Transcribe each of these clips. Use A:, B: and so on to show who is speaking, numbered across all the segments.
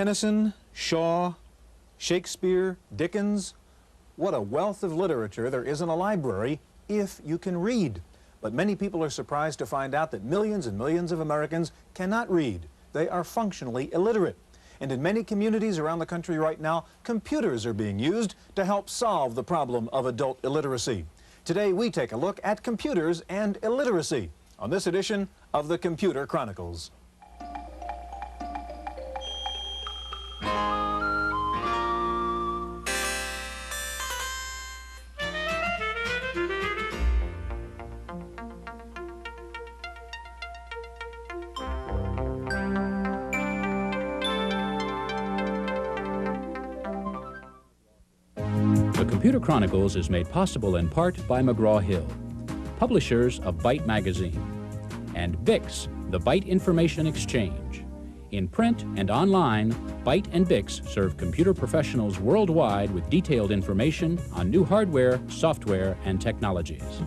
A: Tennyson, Shaw, Shakespeare, Dickens. What a wealth of literature there is in a library if you can read. But many people are surprised to find out that millions and millions of Americans cannot read. They are functionally illiterate. And in many communities around the country right now, computers are being used to help solve the problem of adult illiteracy. Today we take a look at computers and illiteracy on this edition of the Computer Chronicles.
B: The Computer Chronicles is made possible in part by McGraw-Hill, publishers of Byte magazine, and BIX, the Byte Information Exchange. In print and online, Byte and BIX serve computer professionals worldwide with detailed information on new hardware, software, and technologies.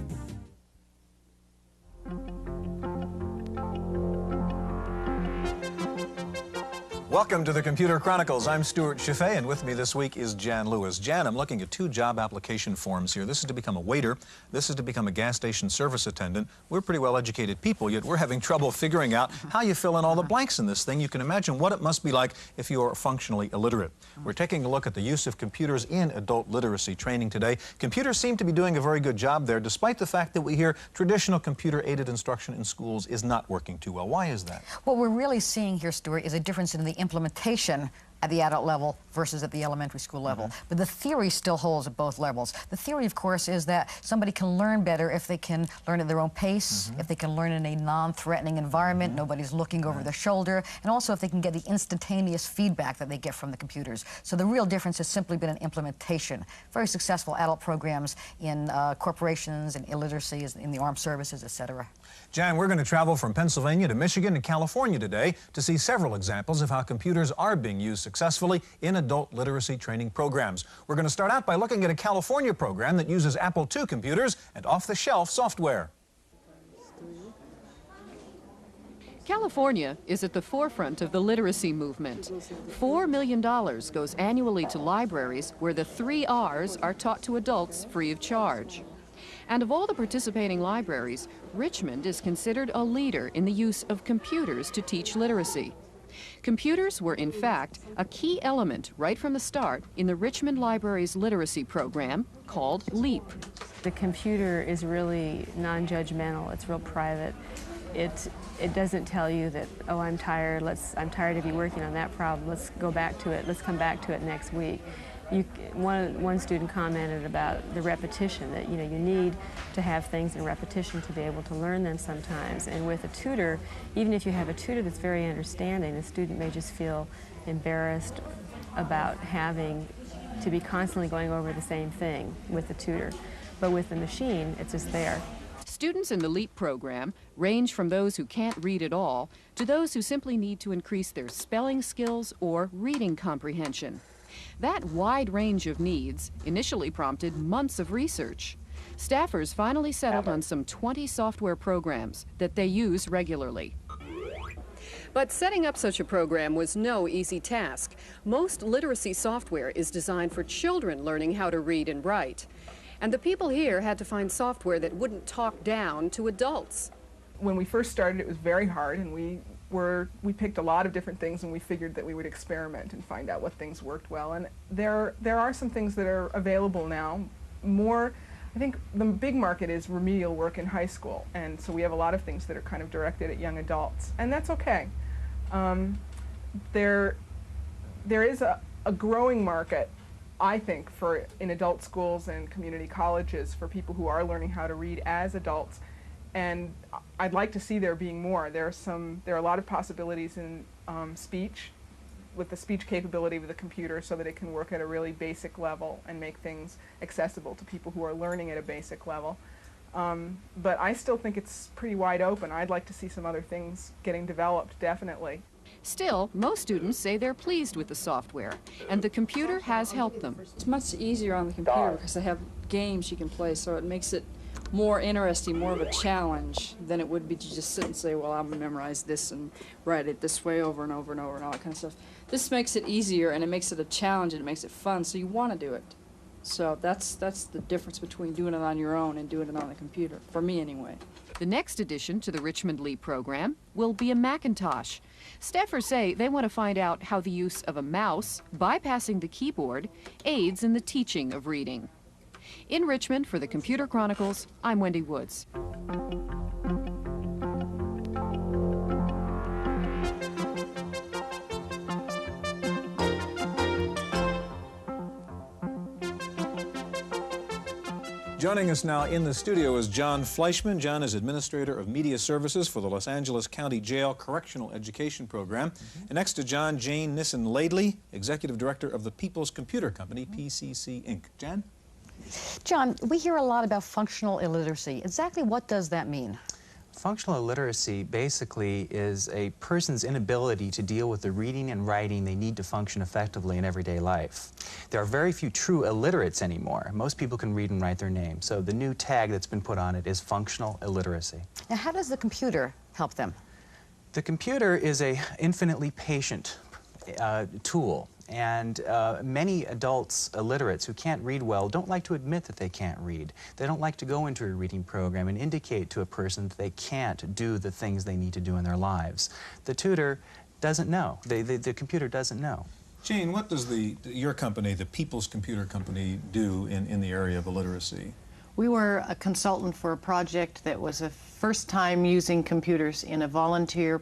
A: Welcome to the Computer Chronicles. I'm Stewart Cheifet, and with me this week is Jan Lewis. Jan, I'm looking at two job application forms here. This is to become a waiter. This is to become a gas station service attendant. We're pretty well-educated people, yet we're having trouble figuring out how you fill in all the blanks in this thing. You can imagine what it must be like if you're functionally illiterate. We're taking a look at the use of computers in adult literacy training today. Computers seem to be doing a very good job there, despite the fact that we hear traditional computer-aided instruction in schools is not working too well. Why is that?
C: What we're really seeing here, Stuart, is a difference in the implementation at the adult level versus at the elementary school level. But the theory still holds at both levels. The theory, of course, is that somebody can learn better if they can learn at their own pace, if they can learn in a non-threatening environment, nobody's looking over their shoulder, and also if they can get the instantaneous feedback that they get from the computers. So the real difference has simply been in implementation. Very successful adult programs in corporations and illiteracy, in the armed services, etc.
A: Jan, we're going to travel from Pennsylvania to Michigan and California today to see several examples of how computers are being used successfully in adult literacy training programs. We're going to start out by looking at a California program that uses Apple II computers and off-the-shelf software.
D: California is at the forefront of the literacy movement. $4 million goes annually to libraries where the 3 R's are taught to adults free of charge. And of all the participating libraries, Richmond is considered a leader in the use of computers to teach literacy. Computers were, in fact, a key element right from the start in the Richmond Library's literacy program called LEAP.
E: The computer is really non-judgmental. It's real private. It doesn't tell you that, oh, I'm tired of you working on that problem. Let's go back to it. Let's come back to it next week. One student commented about the repetition, that you need to have things in repetition to be able to learn them sometimes. And with a tutor, even if you have a tutor that's very understanding, the student may just feel embarrassed about having to be constantly going over the same thing with the tutor. But with the machine, it's just there.
D: Students in the LEAP program range from those who can't read at all to those who simply need to increase their spelling skills or reading comprehension. That wide range of needs initially prompted months of research. Staffers finally settled on some 20 software programs that they use regularly. But setting up such a program was no easy task. Most literacy software is designed for children learning how to read and write. And the people here had to find software that wouldn't talk down to adults.
F: When we first started, it was very hard, and we picked a lot of different things, and we figured that we would experiment and find out what things worked well. And there are some things that are available now. I think the big market is remedial work in high school, and so we have a lot of things that are kind of directed at young adults, and that's okay. There is a growing market, I think, in adult schools and community colleges for people who are learning how to read as adults. And I'd like to see there being more. There are a lot of possibilities in speech, with the speech capability of the computer, so that it can work at a really basic level and make things accessible to people who are learning at a basic level. But I still think it's pretty wide open. I'd like to see some other things getting developed, definitely.
D: Still, most students say they're pleased with the software, and the computer has helped them.
G: It's much easier on the computer because they have games you can play, so it makes it more interesting, more of a challenge than it would be to just sit and say, well, I'm going to memorize this and write it this way over and over and over and all that kind of stuff. This makes it easier, and it makes it a challenge, and it makes it fun, so you want to do it. So that's the difference between doing it on your own and doing it on a computer, for me anyway.
D: The next addition to the Richmond LEAP program will be a Macintosh. Staffers say they want to find out how the use of a mouse, bypassing the keyboard, aids in the teaching of reading. In Richmond, for the Computer Chronicles, I'm Wendy Woods.
A: Joining us now in the studio is John Fleischman. John is Administrator of Media Services for the Los Angeles County Jail Correctional Education Program. And next to John, Jane Nissen-Laidley, Executive Director of the People's Computer Company, PCC, Inc. Jan?
C: John, we hear a lot about functional illiteracy. Exactly what does that mean?
H: Functional illiteracy basically is a person's inability to deal with the reading and writing they need to function effectively in everyday life. There are very few true illiterates anymore. Most people can read and write their name. So the new tag that's been put on it is functional illiteracy.
C: Now, how does the computer help them?
H: The computer is an infinitely patient tool. And many adults, illiterates, who can't read well don't like to admit that they can't read. They don't like to go into a reading program and indicate to a person that they can't do the things they need to do in their lives. The tutor doesn't know. The computer doesn't know.
A: Jane, what does your company, the People's Computer Company, do in the area of illiteracy?
I: We were a consultant for a project that was a first time using computers in a volunteer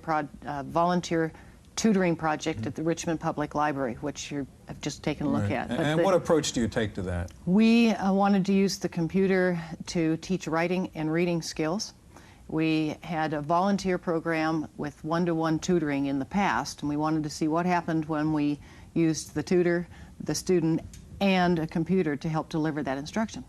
I: tutoring project at the Richmond Public Library, which you have just taken a look at.
A: And what approach do you take to that?
I: We wanted to use the computer to teach writing and reading skills. We had a volunteer program with one-to-one tutoring in the past, and we wanted to see what happened when we used the tutor, the student, and a computer to help deliver that instruction.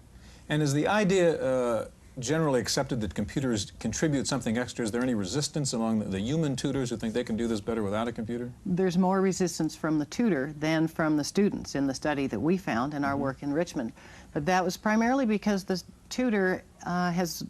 A: And is the idea generally accepted that computers contribute something extra? Is there any resistance among the human tutors who think they can do this better without a computer?
I: There's more resistance from the tutor than from the students in the study that we found in our work in Richmond. But that was primarily because the tutor has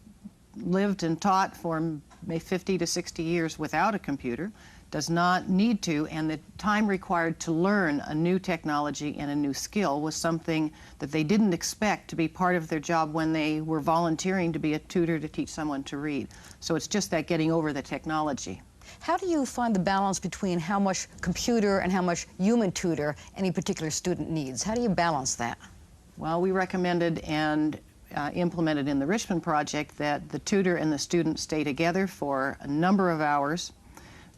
I: lived and taught for maybe 50 to 60 years without a computer, does not need to, and the time required to learn a new technology and a new skill was something that they didn't expect to be part of their job when they were volunteering to be a tutor to teach someone to read. So it's just that getting over the technology.
C: How do you find the balance between how much computer and how much human tutor any particular student needs? How do you balance that?
I: Well, we recommended and implemented in the Richmond project that the tutor and the student stay together for a number of hours,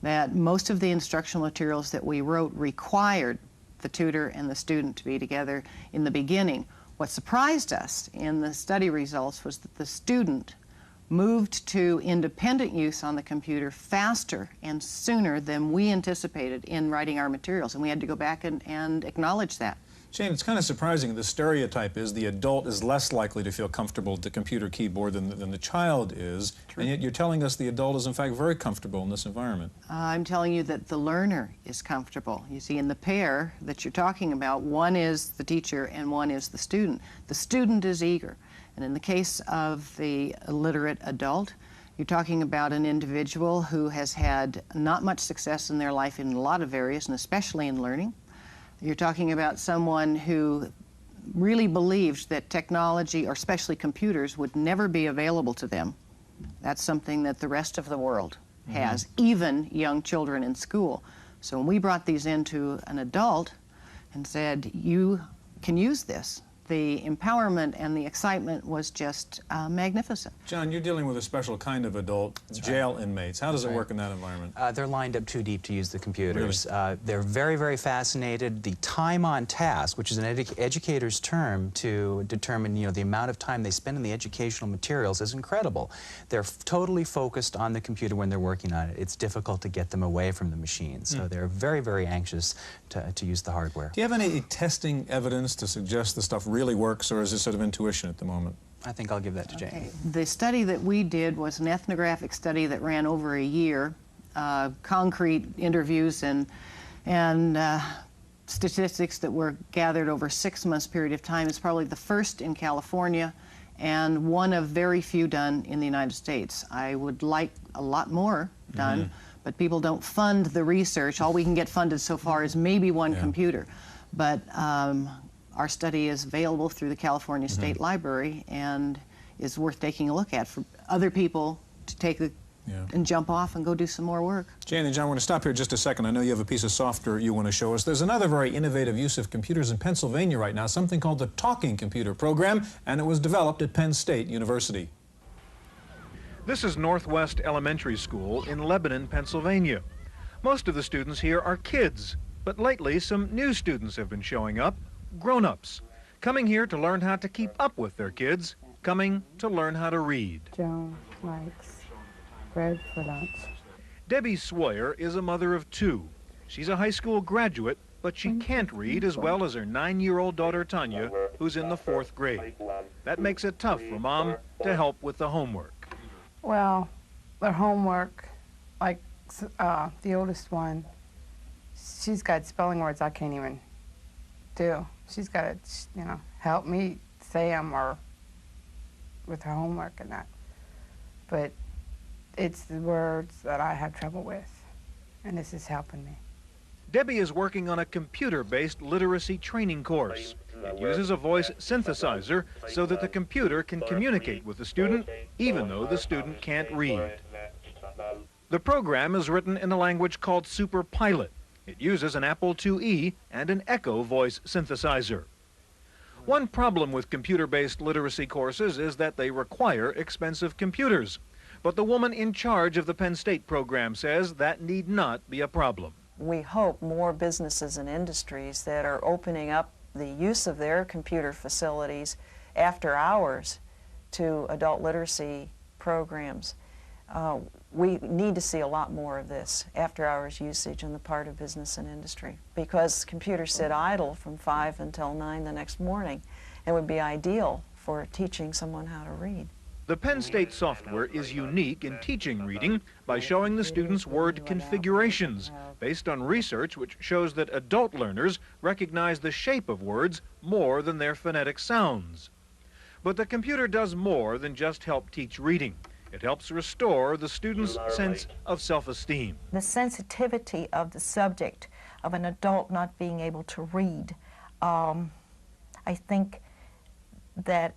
I: that most of the instructional materials that we wrote required the tutor and the student to be together in the beginning. What surprised us in the study results was that the student moved to independent use on the computer faster and sooner than we anticipated in writing our materials, and we had to go back and acknowledge that.
A: Jane, it's kind of surprising. The stereotype is the adult is less likely to feel comfortable with the computer keyboard than the child is, and yet you're telling us the adult is in fact very comfortable in this environment.
I: I'm telling you that the learner is comfortable. You see, in the pair that you're talking about, one is the teacher and one is the student. The student is eager, and in the case of the illiterate adult, you're talking about an individual who has had not much success in their life in a lot of areas, and especially in learning. You're talking about someone who really believed that technology, or especially computers, would never be available to them. That's something that the rest of the world has, even young children in school. So when we brought these into an adult and said, you can use this, the empowerment and the excitement was just magnificent.
A: John, you're dealing with a special kind of adult, jail inmates. How does it work in that environment?
H: They're lined up too deep to use the computers.
A: Really?
H: They're very, very fascinated. The time on task, which is an educator's term to determine, the amount of time they spend in the educational materials, is incredible. They're totally focused on the computer when they're working on it. It's difficult to get them away from the machine. So they're very, very anxious to use the hardware.
A: Do you have any testing evidence to suggest the stuff really works, or is it sort of intuition at the moment?
H: I think I'll give that to Jane.
I: Okay. The study that we did was an ethnographic study that ran over a year, concrete interviews and statistics that were gathered over a 6 months period of time. It's probably the first in California and one of very few done in the United States. I would like a lot more done, but people don't fund the research. All we can get funded so far is maybe one computer. But our study is available through the California State Library and is worth taking a look at for other people to take the and jump off and go do some more work.
A: Jane and John, I want to stop here just a second. I know you have a piece of software you want to show us. There's another very innovative use of computers in Pennsylvania right now, something called the Talking Computer Program, and it was developed at Penn State University. This is Northwest Elementary School in Lebanon, Pennsylvania. Most of the students here are kids, but lately some new students have been showing up, grown-ups, coming here to learn how to keep up with their kids, coming to learn how to read.
J: Joan likes bread for lunch.
A: Debbie Sawyer is a mother of two. She's a high school graduate, but she can't read as well as her 9-year-old daughter Tanya, who's in the 4th grade. That makes it tough for Mom to help with the homework.
J: Well, their homework, like the oldest one, she's got spelling words I can't even do. She's got to, you know, help me say them or with her homework and that. But it's the words that I have trouble with, and this is helping me.
A: Debbie is working on a computer-based literacy training course. It uses a voice synthesizer so that the computer can communicate with the student, even though the student can't read. The program is written in a language called SuperPilot. It uses an Apple IIe and an Echo voice synthesizer. One problem with computer-based literacy courses is that they require expensive computers. But the woman in charge of the Penn State program says that need not be a problem.
K: We hope more businesses and industries that are opening up the use of their computer facilities after hours to adult literacy programs. We need to see a lot more of this after-hours usage on the part of business and industry, because computers sit idle from 5 until 9 the next morning. It would be ideal for teaching someone how to read.
A: The Penn State software is unique in teaching reading by showing the students word configurations based on research which shows that adult learners recognize the shape of words more than their phonetic sounds. But the computer does more than just help teach reading. It helps restore the student's sense of self-esteem.
L: The sensitivity of the subject of an adult not being able to read, I think that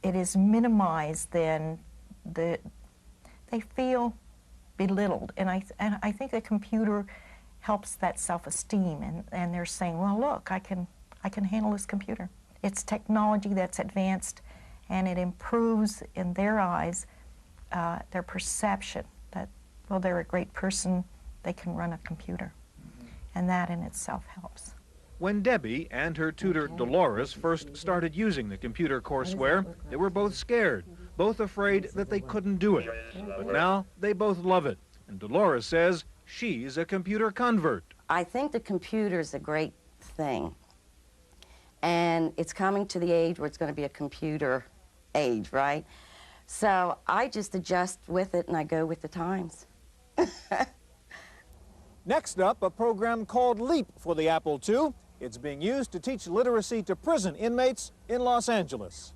L: it is minimized, then they feel belittled, and I think the computer helps that self-esteem, and they're saying, well, look, I can handle this computer. It's technology that's advanced, and it improves in their eyes their perception that, well, they're a great person, they can run a computer, and that in itself helps.
A: When Debbie and her tutor Dolores first started using the computer courseware, they were both scared, both afraid that they couldn't do it. But now they both love it. And Dolores says she's a computer convert.
M: I think the computer is a great thing. And it's coming to the age where it's going to be a computer age, right? So I just adjust with it and I go with the times.
A: Next up, a program called LEAP for the Apple II. It's being used to teach literacy to prison inmates in Los Angeles.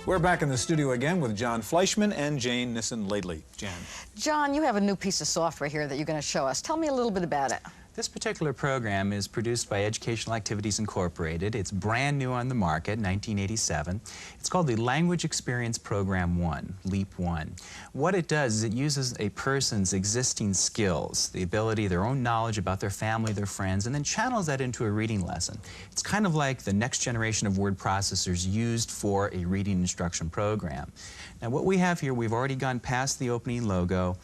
A: We're back in the studio again with John Fleischman and Jane Nissen-Ladley. Jan.
C: John, you have a new piece of software here that you're going to show us. Tell me a little bit about it.
H: This particular program is produced by Educational Activities Incorporated. It's brand new on the market, 1987. It's called the Language Experience Program 1, LEAP 1. What it does is it uses a person's existing skills, the ability, their own knowledge about their family, their friends, and then channels that into a reading lesson. It's kind of like the next generation of word processors used for a reading instruction program. Now what we have here, we've already gone past the opening logo.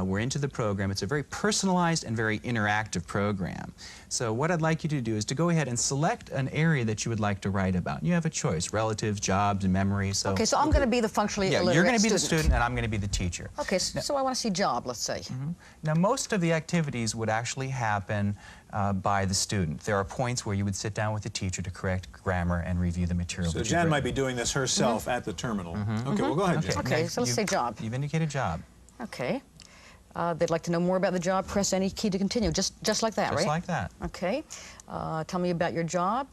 H: We're into the program. It's a very personalized and very interactive program. So what I'd like you to do is to go ahead and select an area that you would like to write about. You have a choice, relatives, jobs, and memory. So
C: okay, so I'm going to be the functionally illiterate
H: you're going to be
C: student.
H: the student, and I'm going to be the teacher.
C: Okay, so I want to see job, let's say.
H: Now, most of the activities would actually happen by the student. There are points where you would sit down with the teacher to correct grammar and review the material.
A: So Jan might be doing this herself at the terminal. Okay, well, go ahead, Jan.
C: Okay, so let's say job.
H: You've indicated job.
C: Okay. They'd like to know more about the job. Press any key to continue. Just like that, right?
H: Just like that.
C: Okay. Tell me about your job.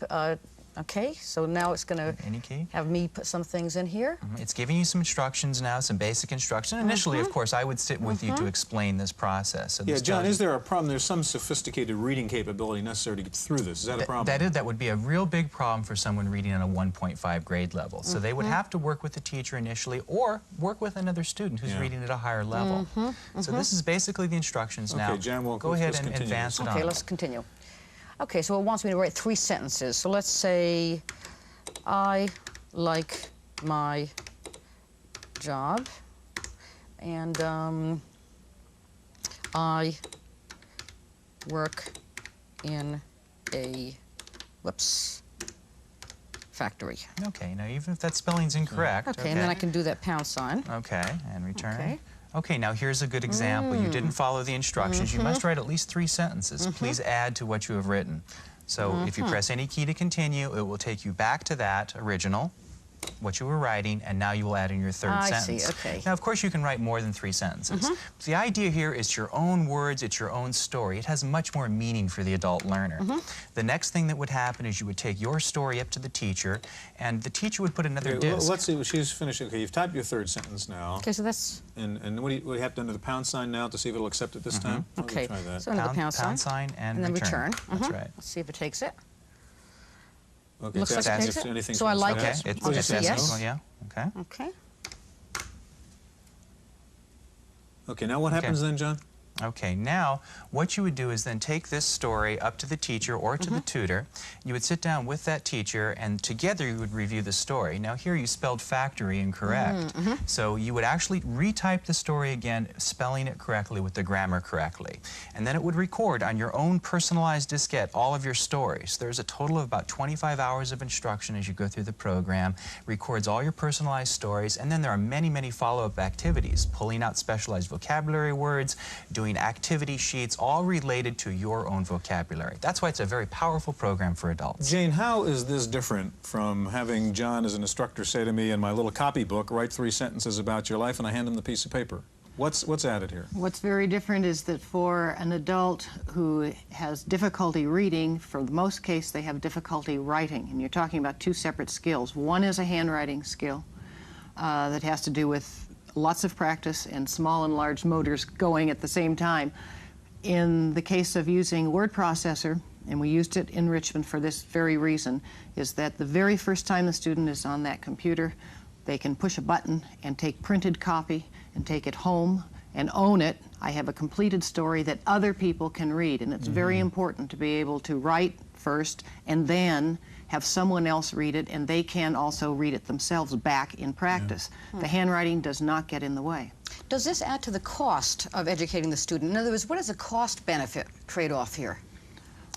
C: Okay, so now it's going to have me put some things in here.
H: It's giving you some instructions now, some basic instruction. Initially, of course, I would sit with you to explain this process. So
A: yeah, John, is there a problem? There's some sophisticated reading capability necessary to get through this. Is that a problem?
H: That would be a real big problem for someone reading on a 1.5 grade level. So they would have to work with the teacher initially or work with another student who's reading at a higher level. So this is basically the instructions now.
A: Okay, Jan,
H: go ahead and advance it on.
C: Okay, let's continue. Okay, so it wants me to write 3 sentences. So let's say, I like my job, and I work in a, factory.
H: Okay, now even if that spelling's incorrect.
C: Okay, and then I can do that pound sign.
H: Okay, and return.
C: Okay.
H: Okay, now here's a good example. You didn't follow the instructions. You must write at least 3 sentences. Please add to what you have written. So if you press any key to continue, it will take you back to that original, what you were writing, and now you will add in your 3rd sentence.
C: I see, okay.
H: Now, of course, you can write more than 3 sentences. The idea here is your own words, it's your own story. It has much more meaning for the adult learner. The next thing that would happen is you would take your story up to the teacher, and the teacher would put another disc.
A: Let's see what she's finishing. Okay, you've typed your 3rd sentence now.
C: Okay, so that's...
A: And what do you have to enter the pound sign now to see if it'll accept it this time?
C: Okay,
A: try that.
C: so enter the pound sign
H: and
C: then return.
H: That's right.
C: Let's see if it takes it.
A: Okay,
C: Looks like it takes it.
A: Anything
C: So I like it.
H: I'll just say yes. Yeah. Okay.
C: Okay.
A: Okay, now what happens then, John?
H: Okay, now what you would do is then take this story up to the teacher or to the tutor. You would sit down with that teacher and together you would review the story. Now here you spelled factory incorrect. So you would actually retype the story again, spelling it correctly with the grammar correctly. And then it would record on your own personalized diskette all of your stories. There's a total of about 25 hours of instruction as you go through the program, records all your personalized stories, and then there are many, many follow-up activities, pulling out specialized vocabulary words, doing activity sheets, all related to your own vocabulary. That's why it's a very powerful program for adults.
A: Jane, how is this different from having John as an instructor say to me in my little copybook, write 3 sentences about your life, and I hand him the piece of paper? What's added here?
I: What's very different is that for an adult who has difficulty reading, for the most case they have difficulty writing, and you're talking about 2 separate skills. One is a handwriting skill that has to do with lots of practice and small and large motors going at the same time. In the case of using word processor, and we used it in Richmond for this very reason, is that the very first time the student is on that computer, they can push a button and take printed copy and take it home and own it. I have a completed story that other people can read, and it's very important to be able to write first and then have someone else read it, and they can also read it themselves back in practice. The handwriting does not get in the way.
C: Does this add to the cost of educating the student? In other words, what is the cost-benefit trade-off here?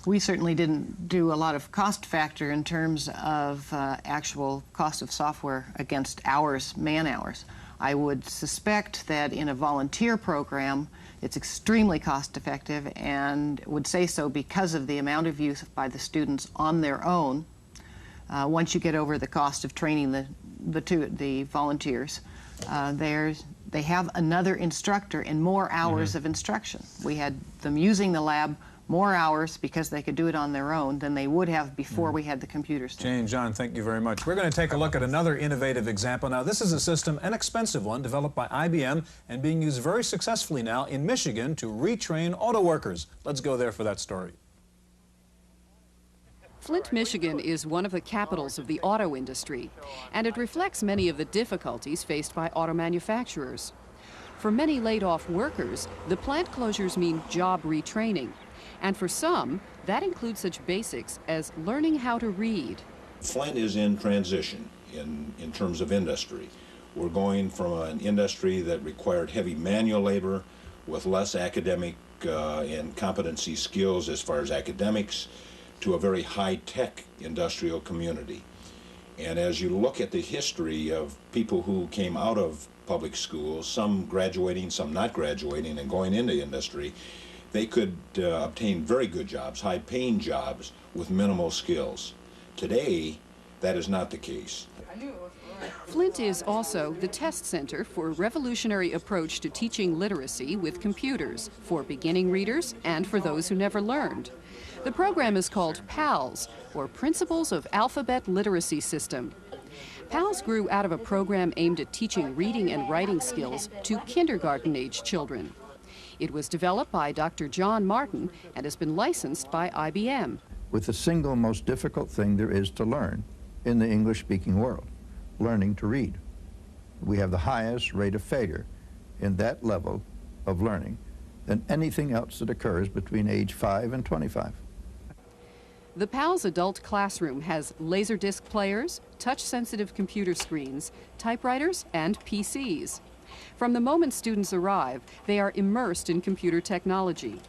I: We certainly didn't do a lot of cost factor in terms of actual cost of software against hours, man-hours. I would suspect that in a volunteer program, it's extremely cost-effective, and would say so because of the amount of use by the students on their own. Once you get over the cost of training the volunteers, they have another instructor and more hours of instruction. We had them using the lab more hours because they could do it on their own than they would have before we had the computers.
A: Jane, John, thank you very much. We're going to take a look at another innovative example. Now, this is a system, an expensive one, developed by IBM and being used very successfully now in Michigan to retrain auto workers. Let's go there for that story.
D: Flint, Michigan is one of the capitals of the auto industry, and it reflects many of the difficulties faced by auto manufacturers. For many laid-off workers, the plant closures mean job retraining, and for some, that includes such basics as learning how to read.
N: Flint is in transition in terms of industry. We're going from an industry that required heavy manual labor with less academic and competency skills as far as academics, to a very high-tech industrial community. And as you look at the history of people who came out of public schools, some graduating, some not graduating, and going into industry, they could obtain very good jobs, high-paying jobs with minimal skills. Today, that is not the case.
D: Flint is also the test center for a revolutionary approach to teaching literacy with computers for beginning readers and for those who never learned. The program is called PALS, or Principles of Alphabet Literacy System. PALS grew out of a program aimed at teaching reading and writing skills to kindergarten-age children. It was developed by Dr. John Martin and has been licensed by IBM.
O: With the single most difficult thing there is to learn in the English-speaking world, learning to read. We have the highest rate of failure in that level of learning than anything else that occurs between age 5 and 25.
D: The PALS adult classroom has Laserdisc players, touch-sensitive computer screens, typewriters, and PCs. From the moment students arrive, they are immersed in computer technology.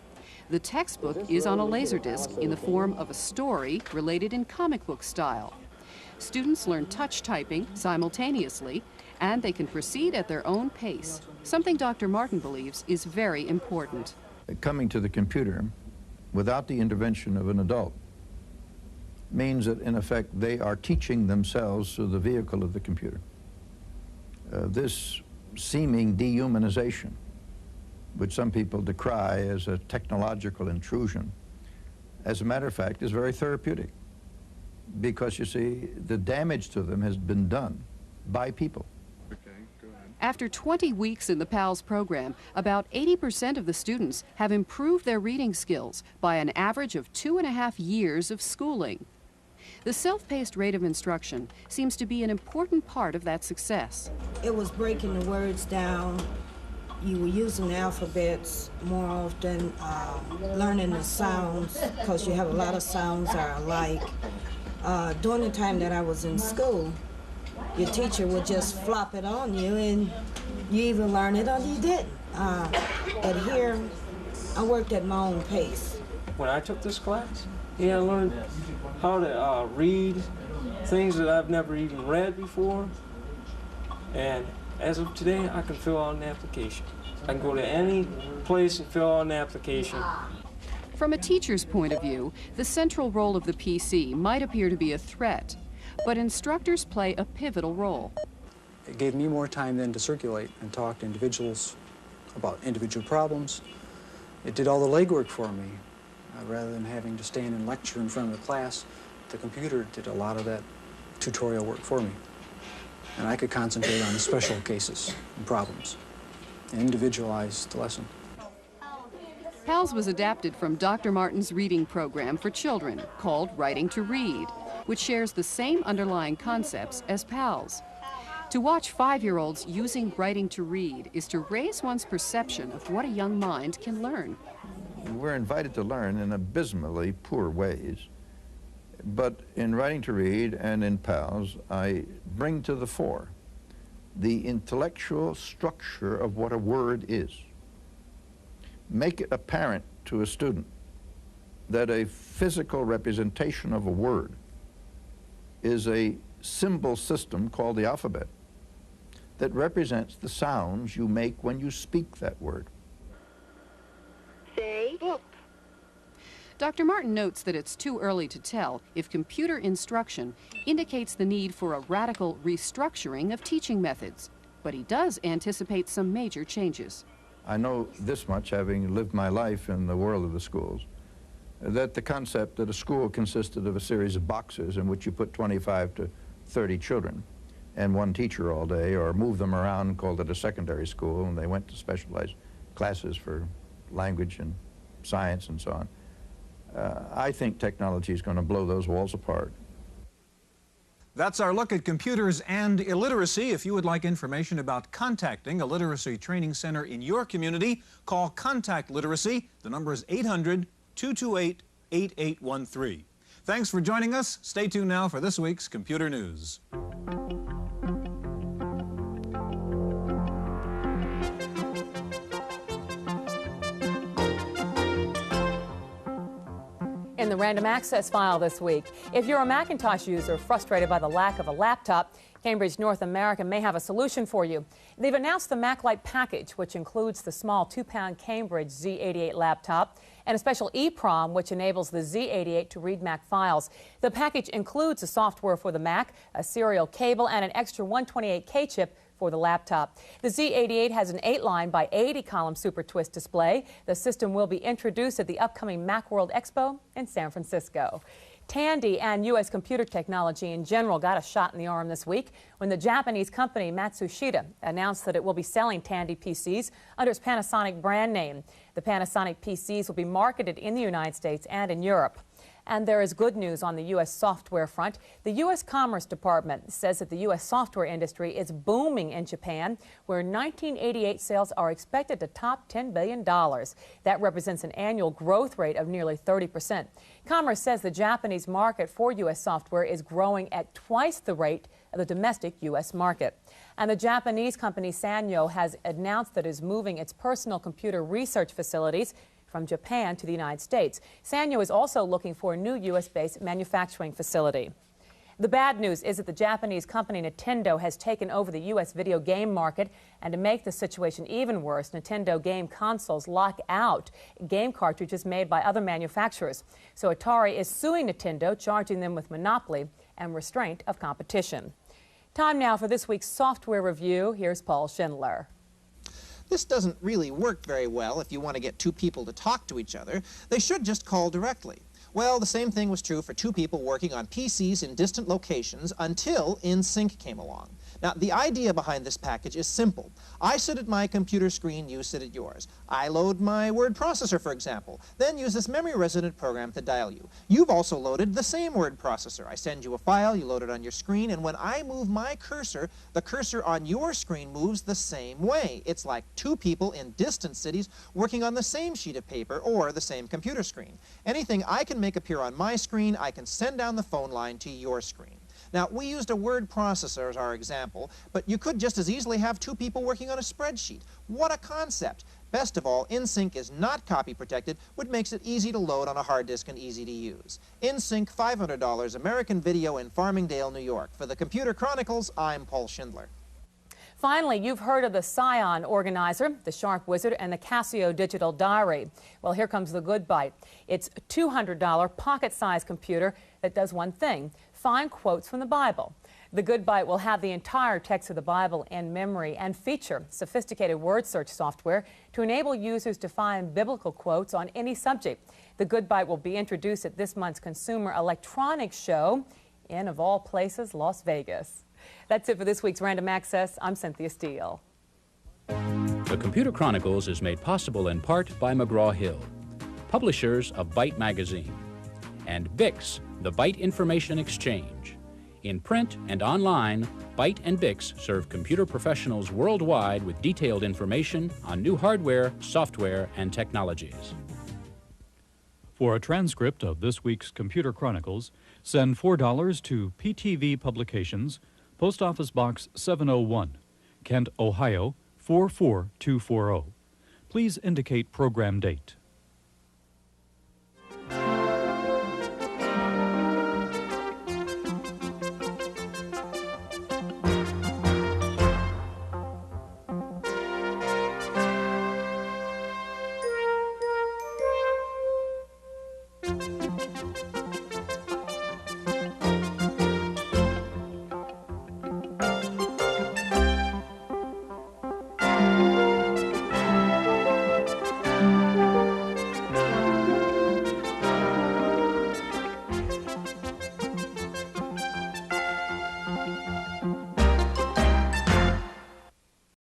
D: The textbook is on a Laserdisc in the form of a story related in comic book style. Students learn touch typing simultaneously, and they can proceed at their own pace, something Dr. Martin believes is very important.
O: Coming to the computer without the intervention of an adult means that, in effect, they are teaching themselves through the vehicle of the computer. This seeming dehumanization, which some people decry as a technological intrusion, as a matter of fact, is very therapeutic. Because, you see, the damage to them has been done by people.
D: After 20 weeks in the PALS program, about 80% of the students have improved their reading skills by an average of 2.5 years of schooling. The self-paced rate of instruction seems to be an important part of that success.
P: It was breaking the words down. You were using the alphabets more often, learning the sounds, because you have a lot of sounds that are alike. During the time that I was in school, your teacher would just flop it on you, and you either learn it or you didn't. But here, I worked at my own pace.
Q: When I took this class, I learned how to read things that I've never even read before. And as of today, I can fill out an application. I can go to any place and fill out an application.
D: From a teacher's point of view, the central role of the PC might appear to be a threat, but instructors play a pivotal role.
R: It gave me more time then to circulate and talk to individuals about individual problems. It did all the legwork for me. Rather than having to stand and lecture in front of the class, the computer did a lot of that tutorial work for me. And I could concentrate on special cases and problems and individualize the lesson.
D: PALS was adapted from Dr. Martin's reading program for children called Writing to Read, which shares the same underlying concepts as PALS. To watch 5-year-olds using Writing to Read is to raise one's perception of what a young mind can learn.
O: We're invited to learn in abysmally poor ways. But in Writing to Read and in PALS, I bring to the fore the intellectual structure of what a word is. Make it apparent to a student that a physical representation of a word is a symbol system called the alphabet that represents the sounds you make when you speak that word.
D: Say book. Dr. Martin notes that it's too early to tell if computer instruction indicates the need for a radical restructuring of teaching methods, but he does anticipate some major changes.
O: I know this much, having lived my life in the world of the schools, that the concept that a school consisted of a series of boxes in which you put 25 to 30 children and one teacher all day, or move them around, called it a secondary school, and they went to specialized classes for language and science and so on. I think technology is going to blow those walls apart.
A: That's our look at computers and illiteracy. If you would like information about contacting a literacy training center in your community, call Contact Literacy. The number is 800-228-8813. Thanks for joining us. Stay tuned now for this week's Computer News.
S: In the random access file this week, if you're a Macintosh user frustrated by the lack of a laptop, Cambridge North America may have a solution for you. They've announced the MacLite package, which includes the small 2-pound Cambridge Z88 laptop and a special EEPROM which enables the Z88 to read Mac files. The package includes the software for the Mac, a serial cable, and an extra 128K chip for the laptop. The Z88 has an 8-line by 80-column Super Twist display. The system will be introduced at the upcoming Macworld Expo in San Francisco. Tandy and U.S. computer technology in general got a shot in the arm this week when the Japanese company Matsushita announced that it will be selling Tandy PCs under its Panasonic brand name. The Panasonic PCs will be marketed in the United States and in Europe. And there is good news on the U.S. software front. The U.S. Commerce Department says that the U.S. software industry is booming in Japan, where 1988 sales are expected to top $10 billion. That represents an annual growth rate of nearly 30%. Commerce says the Japanese market for U.S. software is growing at twice the rate of the domestic U.S. market. And the Japanese company Sanyo has announced that it is moving its personal computer research facilities from Japan to the United States. Sanyo is also looking for a new U.S.-based manufacturing facility. The bad news is that the Japanese company Nintendo has taken over the U.S. video game market, and to make the situation even worse, Nintendo game consoles lock out game cartridges made by other manufacturers. So Atari is suing Nintendo, charging them with monopoly and restraint of competition. Time now for this week's software review. Here's Paul Schindler.
T: This doesn't really work very well if you want to get two people to talk to each other. They should just call directly. Well, the same thing was true for two people working on PCs in distant locations until InSync came along. Now, the idea behind this package is simple. I sit at my computer screen, you sit at yours. I load my word processor, for example, then use this memory-resident program to dial you. You've also loaded the same word processor. I send you a file, you load it on your screen, and when I move my cursor, the cursor on your screen moves the same way. It's like two people in distant cities working on the same sheet of paper or the same computer screen. Anything I can make appear on my screen, I can send down the phone line to your screen. Now, we used a word processor as our example, but you could just as easily have two people working on a spreadsheet. What a concept! Best of all, InSync is not copy protected, which makes it easy to load on a hard disk and easy to use. InSync, $500, American Video in Farmingdale, New York. For the Computer Chronicles, I'm Paul Schindler.
S: Finally, you've heard of the Scion Organizer, the Sharp Wizard, and the Casio Digital Diary. Well, here comes the good bite. It's a $200 pocket-sized computer that does one thing: find quotes from the Bible. The Good Bite will have the entire text of the Bible in memory and feature sophisticated word search software to enable users to find biblical quotes on any subject. The Good Bite will be introduced at this month's Consumer Electronics Show in, of all places, Las Vegas. That's it for this week's Random Access. I'm Cynthia Steele.
B: The Computer Chronicles is made possible in part by McGraw-Hill, publishers of Byte Magazine, and BIX, the Byte Information Exchange. In print and online, Byte and BIX serve computer professionals worldwide with detailed information on new hardware, software, and technologies.
U: For a transcript of this week's Computer Chronicles, send $4 to PTV Publications, Post Office Box 701, Kent, Ohio 44240. Please indicate program date.